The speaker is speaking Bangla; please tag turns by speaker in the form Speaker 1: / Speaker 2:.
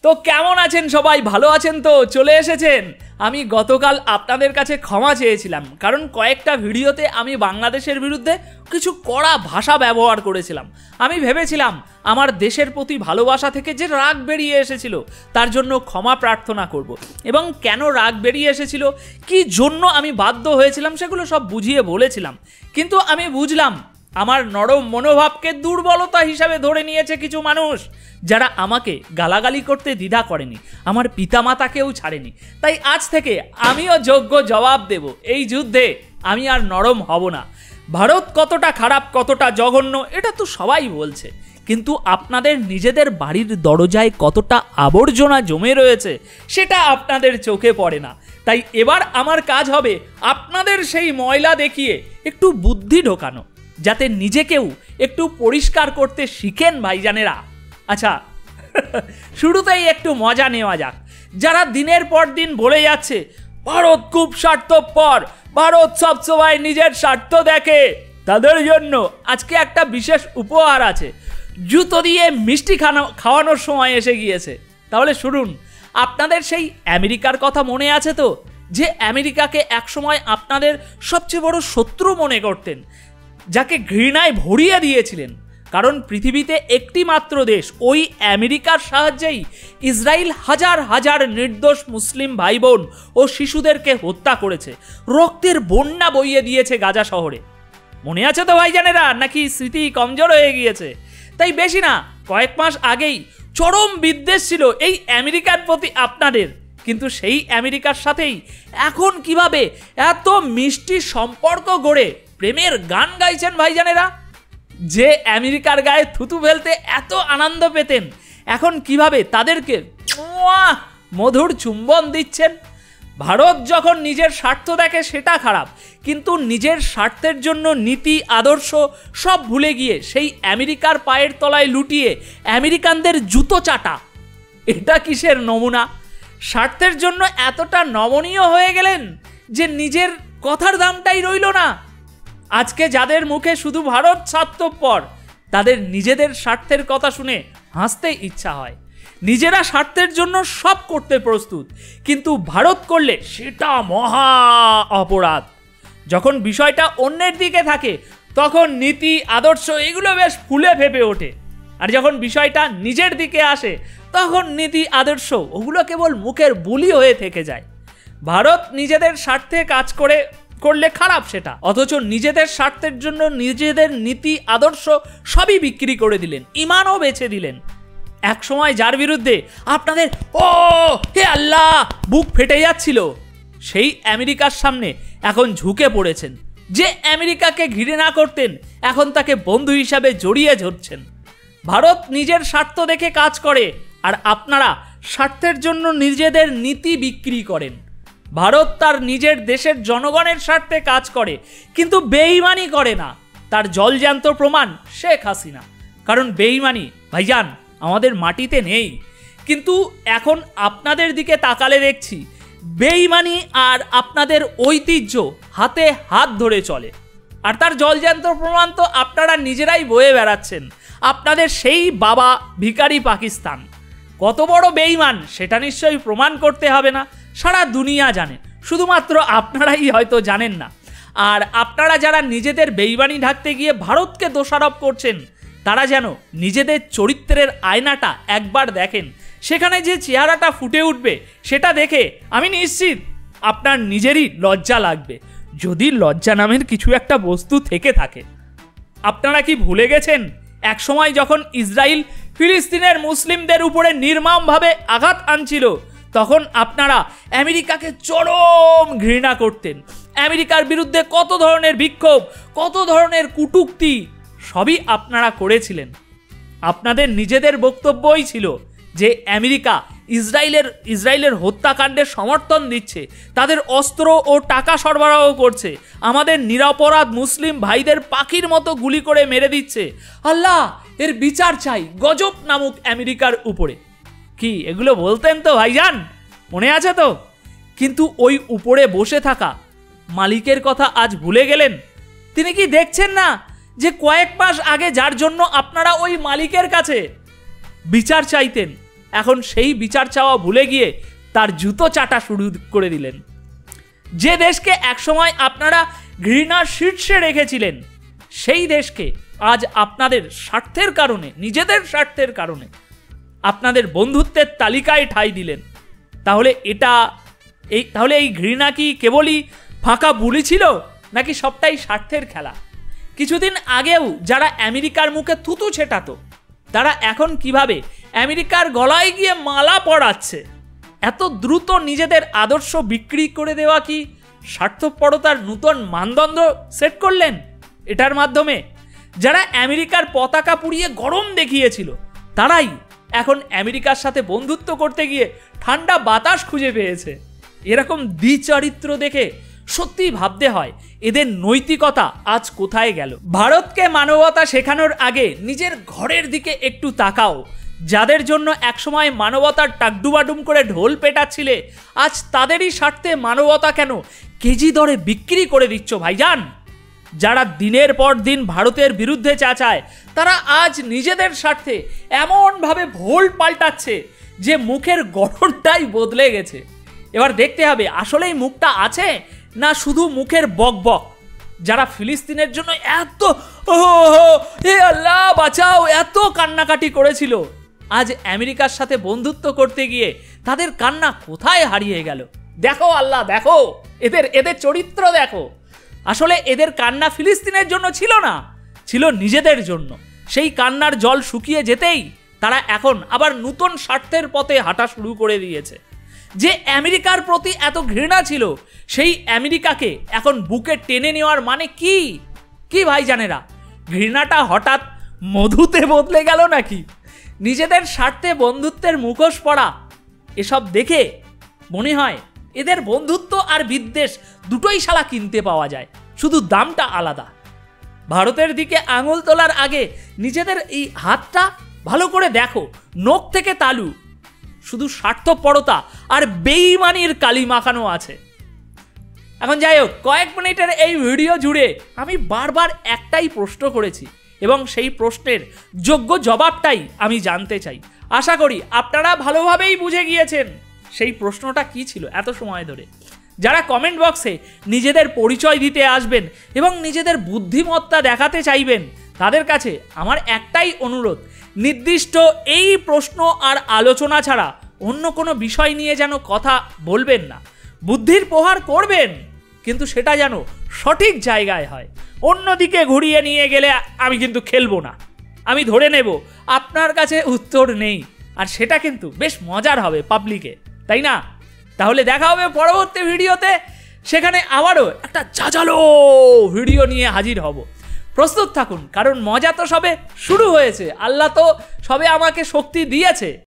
Speaker 1: তো কেমন আছেন সবাই? ভালো আছেন তো? চলে এসেছেন। আমি গতকাল আপনাদের কাছে ক্ষমা চেয়েছিলাম, কারণ কয়েকটা ভিডিওতে আমি বাংলাদেশের বিরুদ্ধে কিছু কড়া ভাষা ব্যবহার করেছিলাম। আমি ভেবেছিলাম আমার দেশের প্রতি ভালোবাসা থেকে যে রাগ বেরিয়ে এসেছিল তার জন্য ক্ষমা প্রার্থনা করব, এবং কেন রাগ বেরিয়ে এসেছিল, কি জন্য আমি বাধ্য হয়েছিলাম, সেগুলো সব বুঝিয়ে বলেছিলাম। কিন্তু আমি বুঝলাম আমার নরম মনোভাবকে দুর্বলতা হিসাবে ধরে নিয়েছে কিছু মানুষ, যারা আমাকে গালাগালি করতে দ্বিধা করেনি, আমার পিতামাতাকেও ছাড়েনি। তাই আজ থেকে আমিও যোগ্য জবাব দেব। এই যুদ্ধে আমি আর নরম হব না। ভারত কতটা খারাপ, কতটা জঘন্য, এটা তো সবাই বলছে, কিন্তু আপনাদের নিজেদের বাড়ির দরজায় কতটা আবর্জনা জমে রয়েছে সেটা আপনাদের চোখে পড়ে না। তাই এবার আমার কাজ হবে আপনাদের সেই ময়লা দেখিয়ে একটু বুদ্ধি ঢোকানো, যাতে নিজেকেও একটু পরিষ্কার করতে শিখেন ভাইজানেরা। আচ্ছা, শুরুতেই একটু মজা নেওয়া যাক। যারা দিনের পর দিন বলে যাচ্ছে ভারত খুব স্বার্থপর, ভারত সবসময় নিজের স্বার্থ দেখে, তাদের জন্য আজকে একটা বিশেষ উপহার আছে। জুতো দিয়ে মিষ্টি খাওয়ানোর সময় এসে গিয়েছে। তাহলে শুনুন, আপনাদের সেই আমেরিকার কথা মনে আছে তো, যে আমেরিকাকে একসময় আপনাদের সবচেয়ে বড় শত্রু মনে করতেন, যাকে ঘৃণায় ভরিয়ে দিয়েছিলেন, কারণ পৃথিবীতে একটি মাত্র দেশ, ওই আমেরিকার সাহায্যেই ইসরায়েল হাজার হাজার নির্দোষ মুসলিম ভাই বোন ও শিশুদেরকে হত্যা করেছে, রক্তের বন্যা বইয়ে দিয়েছে গাজা শহরে। মনে আছে তো ভাইজানেরা, নাকি স্মৃতি কমজোর হয়ে গিয়েছে? তাই বেশি না, কয়েক মাস আগেই চরম বিদ্বেষ ছিল এই আমেরিকার প্রতি আপনাদের, কিন্তু সেই আমেরিকার সাথেই এখন কিভাবে এত মিষ্টি সম্পর্ক গড়ে প্রেমের গান গাইছেন ভাইজানেরা। যে আমেরিকার গায়ে থুতু ফেলতে এত আনন্দ পেতেন, এখন কিভাবে তাদেরকে মধুর চুম্বন দিচ্ছেন। ভারত যখন নিজের স্বার্থ দেখে সেটা খারাপ, কিন্তু নিজের স্বার্থের জন্য নীতি আদর্শ সব ভুলে গিয়ে সেই আমেরিকার পায়ের তলায় লুটিয়ে আমেরিকানদের জুতো চাটা, এটা কিসের নমুনা? স্বার্থের জন্য এতটা নমনীয় হয়ে গেলেন যে নিজের কথার দামটাই রইল না। আজকে যাদের মুখে শুধু ভারত স্বার্থপর, তাদের নিজেদের স্বার্থের কথা শুনে হাসতে ইচ্ছা হয়। নিজেরা স্বার্থের জন্য সব করতে প্রস্তুত, কিন্তু ভারত করলে সেটা মহা অপরাধ। যখন বিষয়টা অন্যের দিকে থাকে তখন নীতি আদর্শ এগুলো বেশ ফুলে ফেপে ওঠে, আর যখন বিষয়টা নিজের দিকে আসে তখন নীতি আদর্শ ওগুলো কেবল মুখের বুলি হয়ে থেকে যায়। ভারত নিজেদের স্বার্থে কাজ করলে খারাপ সেটা, অথচ নিজেদের স্বার্থের জন্য নিজেদের নীতি আদর্শ সবই বিক্রি করে দিলেন, ইমানও বেছে দিলেন। এক সময় যার বিরুদ্ধে আপনাদের হে আল্লাহ বুক ফেটে যাচ্ছিল, সেই আমেরিকার সামনে এখন ঝুঁকে পড়েছেন। যে আমেরিকাকে ঘৃণা করতেন, এখন তাকে বন্ধু হিসাবে জড়িয়ে ধরছেন। ভারত নিজের স্বার্থ দেখে কাজ করে, আর আপনারা স্বার্থের জন্য নিজেদের নীতি বিক্রি করেন। ভারত তার নিজের দেশের জনগণের স্বার্থে কাজ করে, কিন্তু বেঈমানি করে না। তার জলজ্যান্ত প্রমাণ শেখ হাসিনা। কারণ বেঈমানি ভাইজান আমাদের মাটিতে নেই, কিন্তু এখন আপনাদের দিকে তাকালে দেখছি বেঈমানি আর আপনাদের ঐতিহ্য হাতে হাত ধরে চলে। আর তার জলজ্যান্ত প্রমাণ তো আপনারা নিজেরাই বয়ে বেড়াচ্ছেন। আপনাদের সেই বাবা ভিখারি পাকিস্তান কত বড় বেঈমান সেটা নিশ্চয়ই প্রমাণ করতে হবে না, সারা দুনিয়া জানে, শুধুমাত্র আপনারাই হয়তো জানেন না। আর আপনারা যারা নিজেদের বেঈমানি ঢাকতে গিয়ে ভারতকে দোষারোপ করছেন, তারা যেন নিজেদের চরিত্রের আয়নাটা একবার দেখেন। সেখানে যে চেহারাটা ফুটে উঠবে সেটা দেখে আমি নিশ্চিত আপনার নিজেরই লজ্জা লাগবে, যদি লজ্জা নামের কিছু একটা বস্তু থেকে থাকে। আপনারা কি ভুলে গেছেন এক সময় যখন ইসরায়েল ফিলিস্তিনের মুসলিমদের উপরে নির্মমভাবে আঘাত আনছিল, তখন আপনারা আমেরিকাকে চরম ঘৃণা করতেন। আমেরিকার বিরুদ্ধে কত ধরনের বিক্ষোভ, কত ধরনের কটূক্তি সবই আপনারা করেছিলেন। আপনাদের নিজেদের বক্তব্যই ছিল যে আমেরিকা ইসরায়েলের হত্যাকাণ্ডের সমর্থন দিচ্ছে, তাদের অস্ত্র ও টাকা সরবরাহ করছে, আমাদের নিরপরাধ মুসলিম ভাইদের পাখির মতো গুলি করে মেরে দিচ্ছে। আল্লাহ, এর বিচার চাই গজব নামক আমেরিকার উপরে। কি এগুলো বলতেন তো ভাইজান, মনে আছে তো? কিন্তু ওই উপরে বসে থাকা মালিকের কথা আজ ভুলে গেলেন। তিনি কি দেখছেন না যে কয়েক মাস আগে যার জন্য আপনারা ওই মালিকের কাছে বিচার চাইতেন, এখন সেই বিচার চাওয়া ভুলে গিয়ে তার জুতো চাটা শুরু করে দিলেন। যে দেশকে একসময় আপনারা ঘৃণার শীর্ষে রেখেছিলেন, সেই দেশকে আজ আপনাদের স্বার্থের কারণে, নিজেদের স্বার্থের কারণে আপনাদের বন্ধুত্বের তালিকায় ঠাঁই দিলেন। তাহলে এই ঘৃণা কি কেবলই ফাঁকা বুলি ছিল, নাকি সবটাই স্বার্থের খেলা? কিছুদিন আগেও যারা আমেরিকার মুখে থুতু ছেটাতো, তারা এখন কিভাবে আমেরিকার গলায় গিয়ে মালা পরাচ্ছে? এত দ্রুত নিজেদের আদর্শ বিক্রি করে দেওয়া কি স্বার্থপরতার নূতন মানদণ্ড সেট করলেন এটার মাধ্যমে? যারা আমেরিকার পতাকা পুড়িয়ে গরম দেখিয়েছিল, তারাই এখন আমেরিকার সাথে বন্ধুত্ব করতে গিয়ে ঠান্ডা বাতাস খুঁজে পেয়েছে। এরকম দ্বিচরিত্র দেখে সত্যি ভাবতে হয় এদের নৈতিকতা আজ কোথায় গেল। ভারতকে মানবতা শেখানোর আগে নিজের ঘরের দিকে একটু তাকাও। যাদের জন্য একসময় মানবতার টাকডুবাডুম করে ঢোল পেটাচ্ছিলে, আজ তাদেরই স্বার্থে মানবতা কেন কেজি দরে বিক্রি করে দিচ্ছ ভাইজান? যারা দিনের পর দিন ভারতের বিরুদ্ধে চাচায়, তারা আজ নিজেদের স্বার্থে এমনভাবে ভোল পাল্টাচ্ছে যে মুখের গঠনটাই বদলে গেছে। এবার দেখতে হবে আসলেই মুখটা আছে না শুধু মুখের বকবক। যারা ফিলিস্তিনের জন্য এত হে আল্লাহ বাঁচাও এত কান্নাকাটি করেছিল, আজ আমেরিকার সাথে বন্ধুত্ব করতে গিয়ে তাদের কান্না কোথায় হারিয়ে গেল? দেখো আল্লাহ, দেখো এদের চরিত্র দেখো। আসলে এদের কান্না ফিলিস্তিনের জন্য ছিল না, ছিল নিজেদের জন্য। সেই কান্নার জল শুকিয়ে যেতেই তারা এখন আবার নতুন স্বার্থের পথে হাঁটা শুরু করে দিয়েছে। যে আমেরিকার প্রতি এত ঘৃণা ছিল, সেই আমেরিকাকে এখন বুকে টেনে নেওয়ার মানে কি? কি ভাইজানেরা, ঘৃণাটা হঠাৎ মধুতে বদলে গেল নাকি? নিজেদের স্বার্থে বন্ধুত্বের মুখোশ পরা এসব দেখে মনে হয় এদের বন্ধুত্ব আর বিদ্বেষ দুটোই শালা কিনতে পাওয়া যায়, শুধু দামটা আলাদা। ভারতের দিকে আঙুল তোলার আগে নিজেদের এই হাতটা ভালো করে দেখো, নখ থেকে তালু শুধু স্বার্থপরতা আর বেঈমানির কালি মাখানো আছে। এখন যাই হোক, কয়েক মিনিটের এই ভিডিও জুড়ে আমি বারবার একটাই প্রশ্ন করেছি এবং সেই প্রশ্নের যোগ্য জবাবটাই আমি জানতে চাই। আশা করি আপনারা ভালোভাবেই বুঝে গিয়েছেন সেই প্রশ্নটা কি ছিল এত সময় ধরে। যারা কমেন্ট বক্সে নিজেদের পরিচয় দিতে আসবেন এবং নিজেদের বুদ্ধিমত্তা দেখাতে চাইবেন, তাদের কাছে আমার একটাই অনুরোধ, নির্দিষ্ট এই প্রশ্ন আর আলোচনা ছাড়া অন্য কোনো বিষয় নিয়ে যেন কথা বলবেন না। বুদ্ধির প্রহার করবেন, কিন্তু সেটা যেন সঠিক জায়গায় হয়। অন্যদিকে ঘুরিয়ে নিয়ে গেলে আমি কিন্তু খেলবো না। আমি ধরে নেব আপনার কাছে উত্তর নেই, আর সেটা কিন্তু বেশ মজার হবে পাবলিকে, তাই না? তাহলে দেখা হবে পরবর্তী ভিডিওতে, সেখানে আবারও একটা জাজালো ভিডিও নিয়ে হাজির হব। প্রস্তুত থাকুন, কারণ মজা তো সবে শুরু হয়েছে। আল্লাহ তো সবে আমাকে শক্তি দিয়েছে।